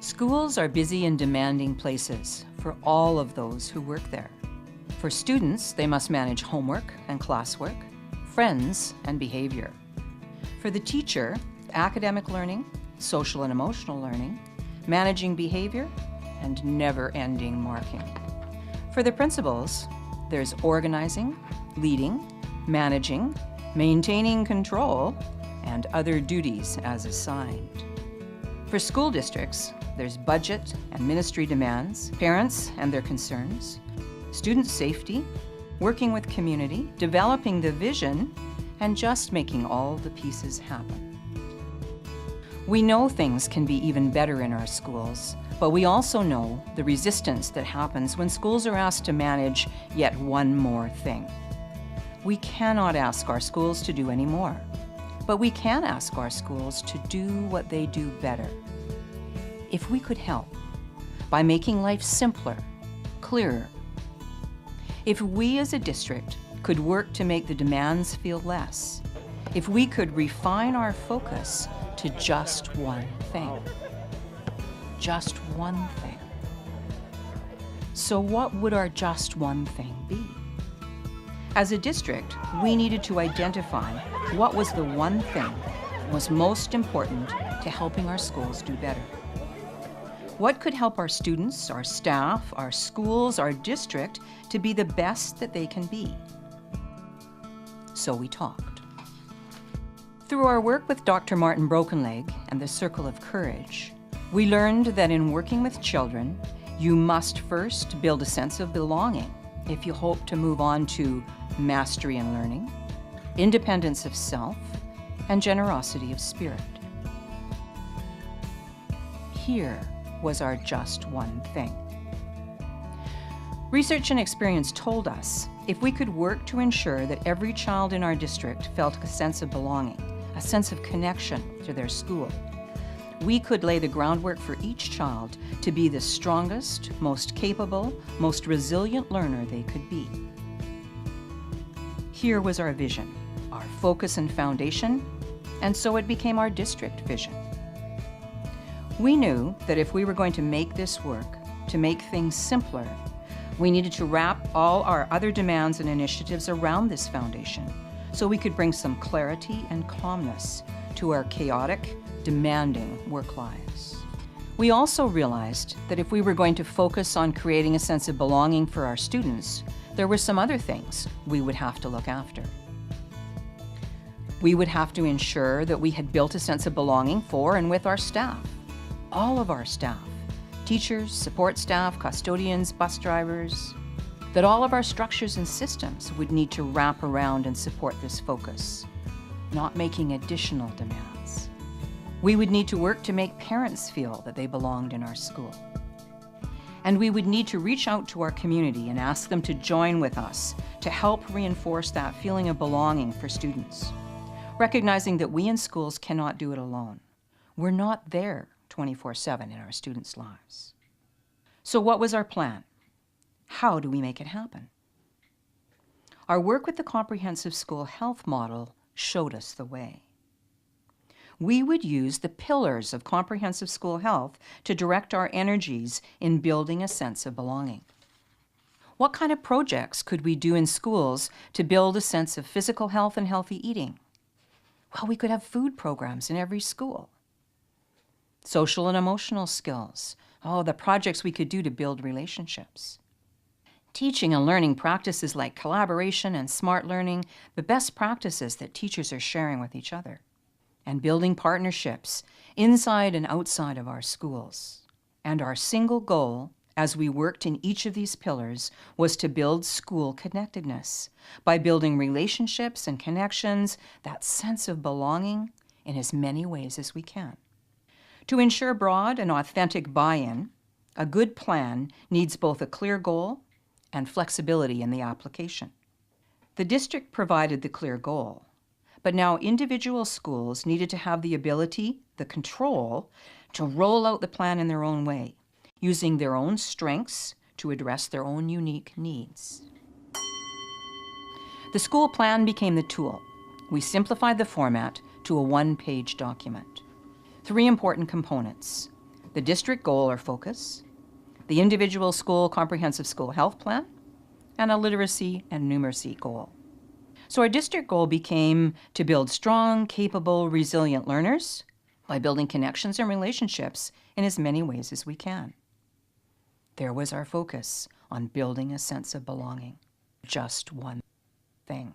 Schools are busy and demanding places for all of those who work there. For students, they must manage homework and classwork, friends and behavior. For the teacher, academic learning, social and emotional learning, managing behavior, and never-ending marking. For the principals, there's organizing, leading, managing, maintaining control, and other duties as assigned. For school districts, there's budget and ministry demands, parents and their concerns, student safety, working with community, developing the vision, and just making all the pieces happen. We know things can be even better in our schools, but we also know the resistance that happens when schools are asked to manage yet one more thing. We cannot ask our schools to do any more, but we can ask our schools to do what they do better. If we could help by making life simpler, clearer, if we as a district could work to make the demands feel less, if we could refine our focus to just one thing. Just one thing. So what would our just one thing be? As a district, we needed to identify what was the one thing that was most important to helping our schools do better. What could help our students, our staff, our schools, our district to be the best that they can be? So we talked. Through our work with Dr. Martin Brokenleg and the Circle of Courage, we learned that in working with children, you must first build a sense of belonging if you hope to move on to mastery in learning, independence of self, and generosity of spirit. Here was our just one thing. Research and experience told us if we could work to ensure that every child in our district felt a sense of belonging, a sense of connection to their school, we could lay the groundwork for each child to be the strongest, most capable, most resilient learner they could be. Here was our vision, our focus and foundation, and so it became our district vision. We knew that if we were going to make this work, to make things simpler, we needed to wrap all our other demands and initiatives around this foundation so we could bring some clarity and calmness to our chaotic, demanding work lives. We also realized that if we were going to focus on creating a sense of belonging for our students, there were some other things we would have to look after. We would have to ensure that we had built a sense of belonging for and with our staff, all of our staff, teachers, support staff, custodians, bus drivers, that all of our structures and systems would need to wrap around and support this focus, not making additional demands. We would need to work to make parents feel that they belonged in our school. And we would need to reach out to our community and ask them to join with us to help reinforce that feeling of belonging for students, recognizing that we in schools cannot do it alone. We're not there 24/7 in our students' lives. So what was our plan? How do we make it happen? Our work with the Comprehensive School Health Model showed us the way. We would use the pillars of comprehensive school health to direct our energies in building a sense of belonging. What kind of projects could we do in schools to build a sense of physical health and healthy eating? Well, we could have food programs in every school. Social and emotional skills. Oh, the projects we could do to build relationships. Teaching and learning practices like collaboration and smart learning, the best practices that teachers are sharing with each other. And building partnerships inside and outside of our schools. And our single goal, as we worked in each of these pillars, was to build school connectedness by building relationships and connections, that sense of belonging in as many ways as we can. To ensure broad and authentic buy-in, a good plan needs both a clear goal and flexibility in the application. The district provided the clear goal, but now individual schools needed to have the ability, the control, to roll out the plan in their own way, using their own strengths to address their own unique needs. The school plan became the tool. We simplified the format to a one-page document. 3 important components: the district goal or focus, the individual school comprehensive school health plan, and a literacy and numeracy goal. So our district goal became to build strong, capable, resilient learners by building connections and relationships in as many ways as we can. There was our focus on building a sense of belonging. Just one thing.